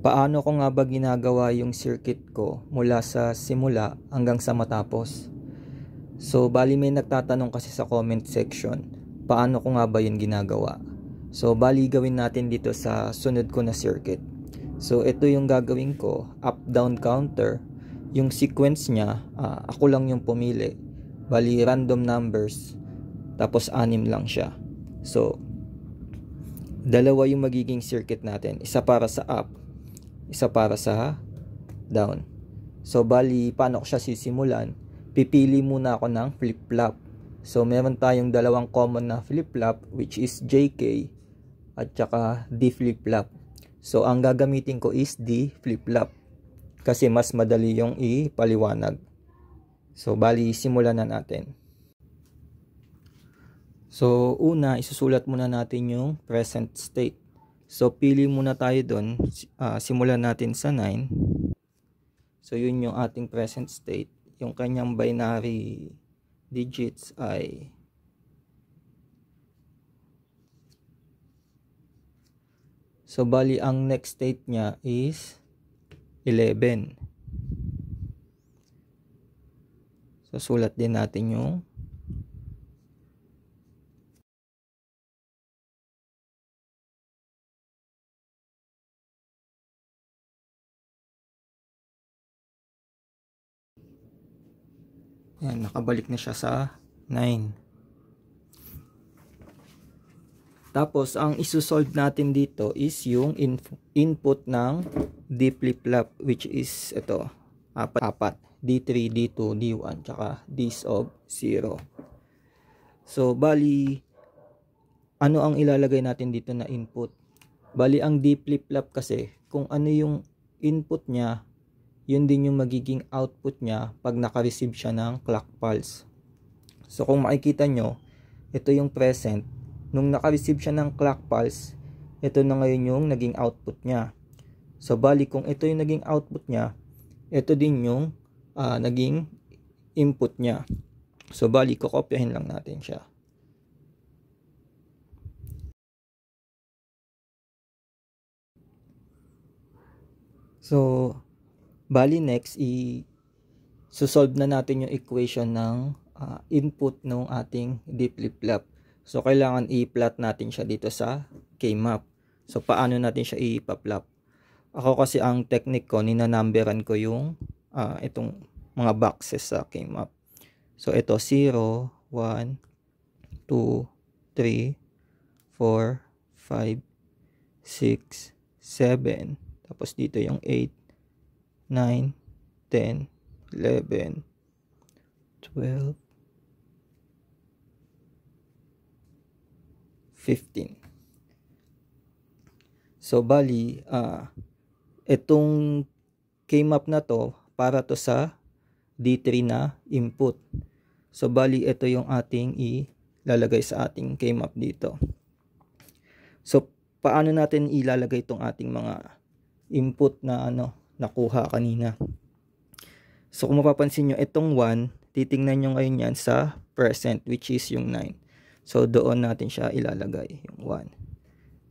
Paano ko nga ba ginagawa yung circuit ko mula sa simula hanggang sa matapos? So, bali may nagtatanong kasi sa comment section, paano ko nga ba yun ginagawa? So, bali gawin natin dito sa sunod ko na circuit. So, ito yung gagawin ko, up-down counter. Yung sequence niya, ako lang yung pumili. Bali, random numbers. Tapos, 6 lang siya. So, dalawa yung magiging circuit natin. Isa para sa up, isa para sa down. So, bali, paano ko siya sisimulan? Pipili muna ako ng flip-flop. So, meron tayong dalawang common na flip-flop, which is JK at saka D flip-flop. So, ang gagamitin ko is D flip-flop kasi mas madali yung ipaliwanag. So, bali, simulan na natin. So, una, isusulat muna natin yung present state. So, pili muna tayo doon. Simulan natin sa 9. So, yun yung ating present state. Yung kanyang binary digits ay so, bali, ang next state niya is 11. So, sulat din natin yung yan, nakabalik na siya sa 9. Tapos, ang isusolve natin dito is yung input ng D flip-flop, which is ito, apat. D3, D2, D1, tsaka Ds of 0. So, bali, ano ang ilalagay natin dito na input? Bali, ang D flip-flop kasi, kung ano yung input niya, yun din yung magiging output niya pag naka-receive siya ng clock pulse. So, kung makikita nyo, ito yung present. Nung naka-receive siya ng clock pulse, ito na ngayon yung naging output niya. So, bali, kung ito yung naging output niya, ito din yung naging input niya. So, bali, kokopyahin lang natin siya. So, bali next, i-solve na natin yung equation ng input ng ating D flip-flop. So, kailangan i-plot natin siya dito sa K-map. So, paano natin siya i-plot? Ako kasi ang technique ko, ninanumberan ko yung itong mga boxes sa K-map. So, ito 0, 1, 2, 3, 4, 5, 6, 7. Tapos dito yung 8, 9, 10, 11, 12, 15. So, bali, itong K-map na to, para to sa D3 na input. So, bali, ito yung ating ilalagay sa ating K-map dito. So, paano natin ilalagay itong ating mga input na nakuha kanina? So, kung mapapansin nyo, itong 1, titingnan nyo ngayon yan sa present, which is yung 9. So, doon natin siya ilalagay, yung 1.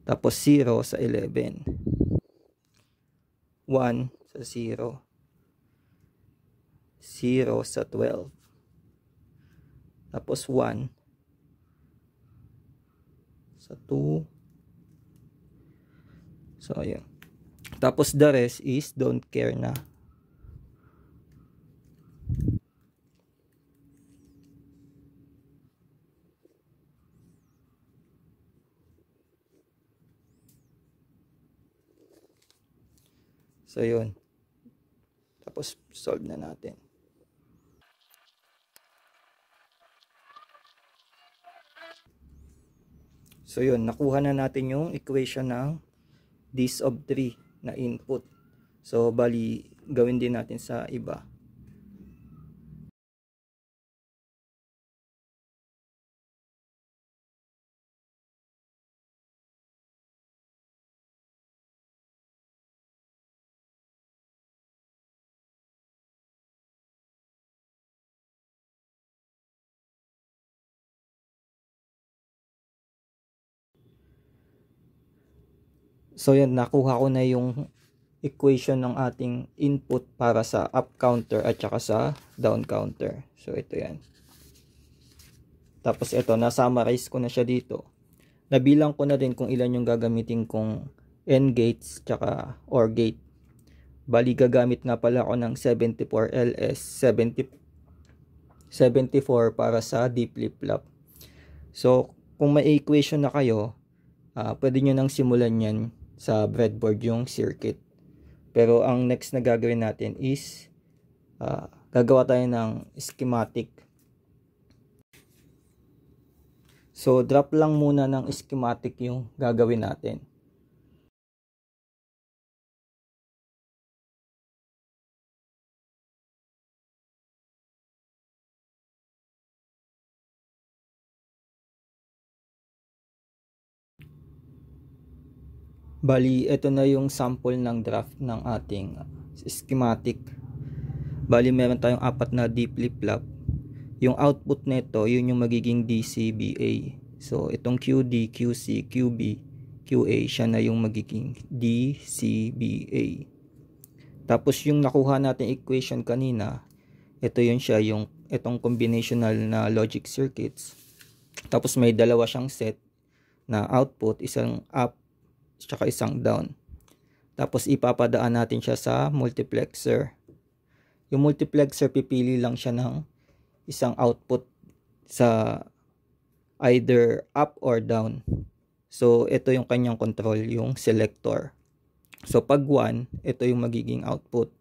Tapos, 0 sa 11. 1 sa 0. 0 sa 12. Tapos, 1 sa 2. So, ayun. Tapos, the rest is don't care na. So, yun. Tapos, solve na natin. So, yun. Nakuha na natin yung equation ng Ds of 3 na input. So, bali, gawin din natin sa iba. So, yun. Nakuha ko na yung equation ng ating input para sa up counter at saka sa down counter. So ito yan. Tapos ito, na-summarize ko na siya dito. Nabilang ko na din kung ilan yung gagamitin kong AND gates tsaka OR gate. Bali gagamit nga pala ako ng 74LS 74 para sa D flip-flop. So kung may equation na kayo, pwede nyo nang simulan yan sa breadboard yung circuit. Pero ang next na gagawin natin is gagawa tayo ng schematic. So drop lang muna ng schematic yung gagawin natin. Bali, ito na yung sample ng draft ng ating schematic. Bali, meron tayong 4 na D flip-flop. Yung output nito, yun yung magiging DCBA. So, itong QD, QC, QB, QA, siya na yung magiging DCBA. Tapos, yung nakuha natin equation kanina, ito yun siya, yung itong combinational na logic circuits. Tapos, may dalawa siyang set na output, isang up, tsaka isang down. Tapos ipapadaan natin siya sa multiplexer. Yung multiplexer, pipili lang siya ng isang output sa either up or down. So ito yung kanyang control, yung selector. So pag 1, ito yung magiging output.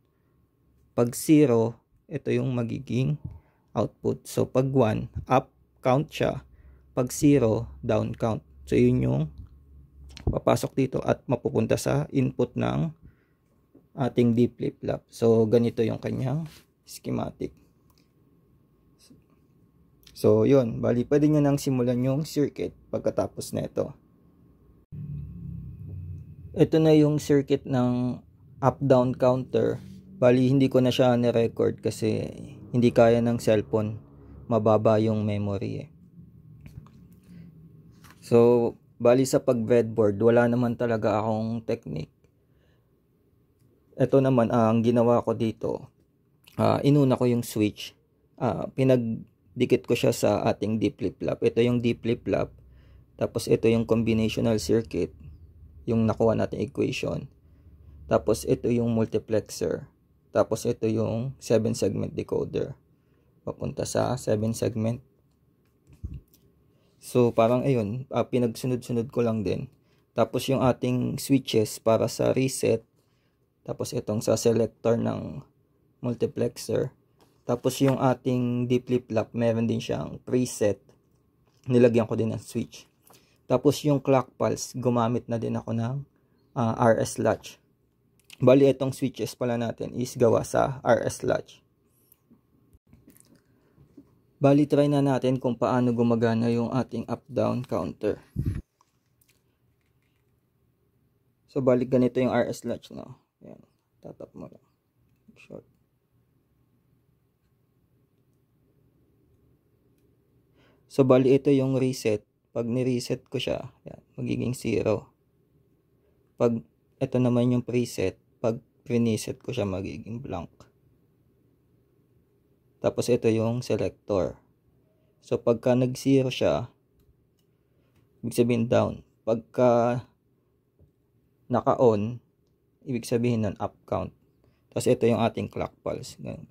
Pag 0, ito yung magiging output. So pag 1, up count siya. Pag 0, down count. So yun yung papasok dito at mapupunta sa input ng ating D flip-flop. So ganito yung kanyang schematic. So yun, bali pwede nyo nang simulan yung circuit pagkatapos nito. Ito na yung circuit ng up-down counter. Bali hindi ko na siya ni-record kasi hindi kaya ng cellphone, mababa yung memory . So bali sa pag-breadboard, wala naman talaga akong technique. Ito naman, ang ginawa ko dito, inuna ko yung switch. Pinagdikit ko siya sa ating D flip-flop. Ito yung D flip-flop. Tapos ito yung combinational circuit, yung nakuha natin equation. Tapos ito yung multiplexer. Tapos ito yung 7-segment decoder. Papunta sa 7-segment. So parang ayun, pinagsunod-sunod ko lang din. Tapos yung ating switches para sa reset. Tapos itong sa selector ng multiplexer. Tapos yung ating D flip-flop, meron din siyang preset. Nilagyan ko din ng switch. Tapos yung clock pulse, gumamit na din ako ng RS latch. Bali itong switches pala natin is gawa sa RS latch. Bali, try na natin kung paano gumagana yung ating up-down counter. So, balik ganito yung RS latch, no? Ayan, tatap mo lang. Short. So, bali ito yung reset. Pag ni-reset ko siya, ayan, magiging 0. Pag ito naman yung preset, pag pre-reset ko siya, magiging blank. Tapos ito yung selector. So pagka nag-0 siya, ibig sabihin down. Pagka naka-on, ibig sabihin nun up count. Tapos ito yung ating clock pulse. Ganun.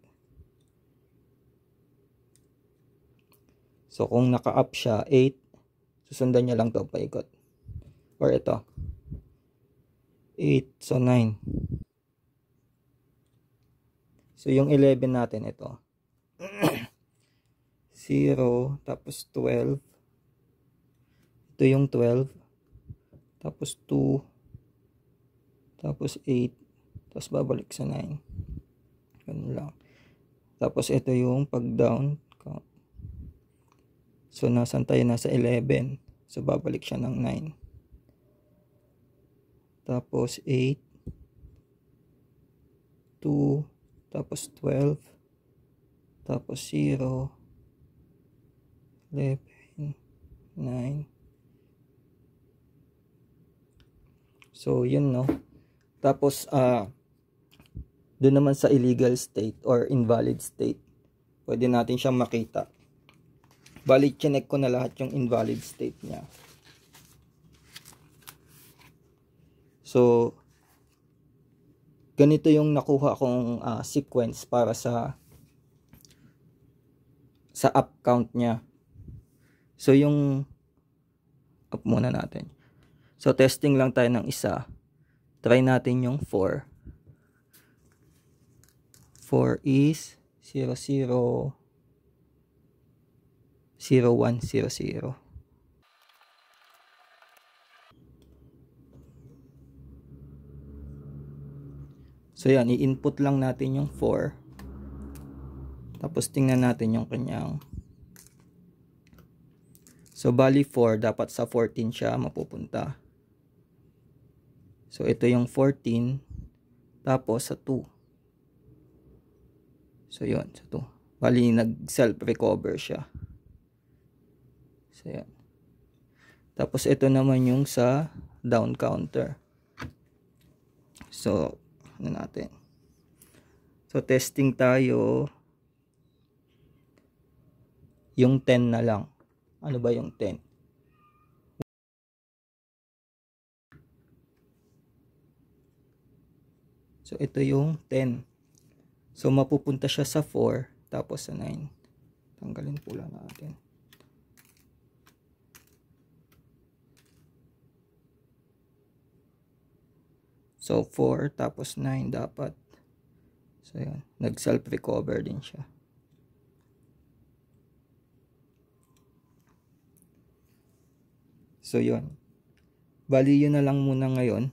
So kung naka-up siya, 8, susundan niya lang to paikot. Or ito. 8, so 9. So yung 11 natin ito. 0, tapos 12. Ito yung 12. Tapos 2. Tapos 8. Tapos babalik sa 9. Ganun lang. Tapos ito yung pag down count. So nasan tayo? Nasa 11. So babalik siya ng 9. Tapos 8. 2. Tapos 12. Tapos 0. 11, 9. So, yun, no. Tapos, Doon naman sa illegal state or invalid state, pwede natin siyang makita. Bali, chinek ko na lahat yung invalid state niya. So, ganito yung nakuha kong sequence para sa up count niya. So, yung up muna natin. So, testing lang tayo ng isa. Try natin yung 4. 4 is 0, 0, 0, 1, 0, 0. So yan, i-input lang natin yung 4. Tapos tingnan natin yung kanyang. So bali 4, dapat sa 14 siya mapupunta. So ito yung 14, tapos sa 2. So yun, sa 2. Bali nag-self-recover siya. So yan. Tapos ito naman yung sa down counter. So, ano natin? So testing tayo. Yung 10 na lang. Ano ba yung 10? So ito yung 10. So mapupunta siya sa 4 tapos sa 9. Tanggalin pula natin. So 4 tapos 9 dapat. So yan, nag self recover din siya. So yun. Bali yun na lang muna ngayon.